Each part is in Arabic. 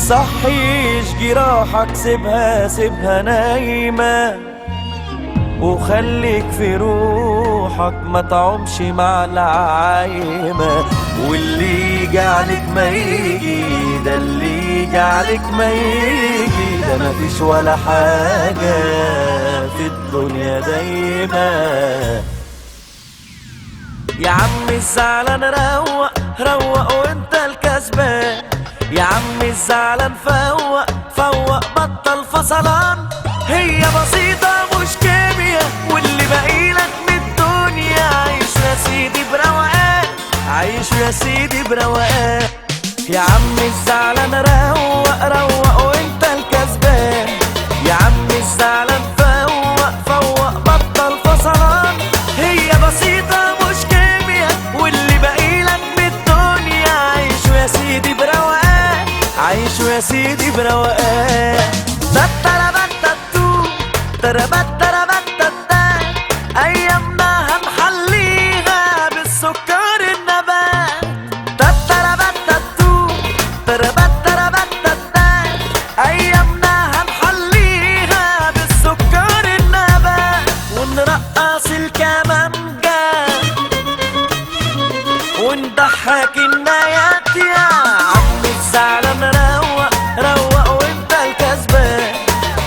تصحيش جراحك، سيبها سيبها نايمة، وخليك في روحك ما تعومش مع العايمة. واللي يجي عليك ما يجي، ده اللي يجي عليك ما يجي، ده مفيش ولا حاجة في الدنيا دايما. يا عم الزعلان روق روق وانت الكسبان، يا عم الزعلان فوق فوق بطل فصلان. هي بسيطة مش كيميا، واللي باقيلك من الدنيا عيش يا سيدي بروقان، عيش يا سيدي بروقان. يا عم الزعلان روق روق وانت الكسبان، يا عم الزعلان فوق فوق بطل فصلان. هي بسيطة مش كيميا، واللي باقيلك من الدنيا عيش يا سيدي بروقان، عيش يا سيدي بروقان. أيامنا هنحليها بالسكر النبات. أيامنا هنحليها بالسكر النبات، ونرقص الكمانجة ونضحك النايات. يا عم الزعلان روق روق وانت الكسبان،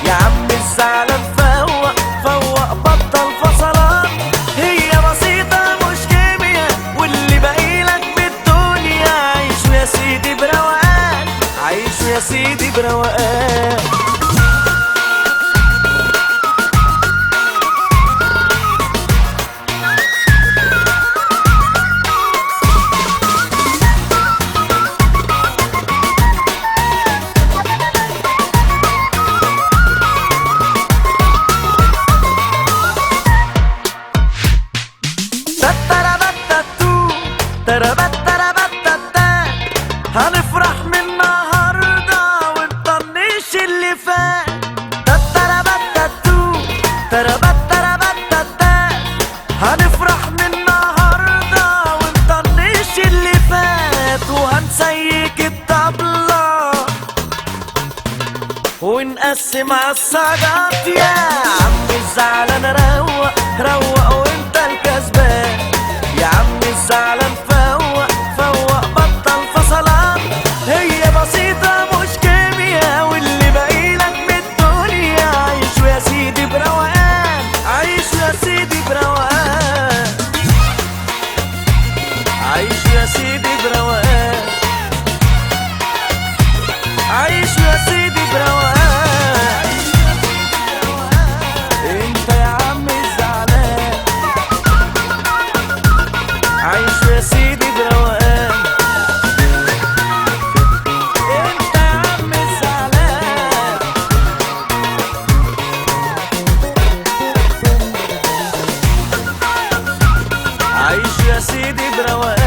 يا عم الزعلان فوق فوق بطل فصلان. هي بسيطة مش كيميا، واللي باقيلك من الدنيا عيش يا سيدي بروقان، عيش يا سيدي بروقان. هنفرح من النهارده ونطنش اللي فات. هنفرح من النهارده ونطنش اللي فات، وهنسيك الطبلة ونقسم عالصاجات. يا عم الزعلان روق روق وانت الكسبان، يا عم الزعلان فوق فوق بطل فصلان. هي بسيطة مش كيميا، واللي باقيلك من الدنيا عيش يا سيدي بروقان، عيش يا سيدي بروقان، عيش يا سيدي بروقان، عيش يا سيدي بروقان. انت يا عم الزعلان عيش يا سيدي بروقان، انت يا عم الزعلان عيش يا سيدي بروقان.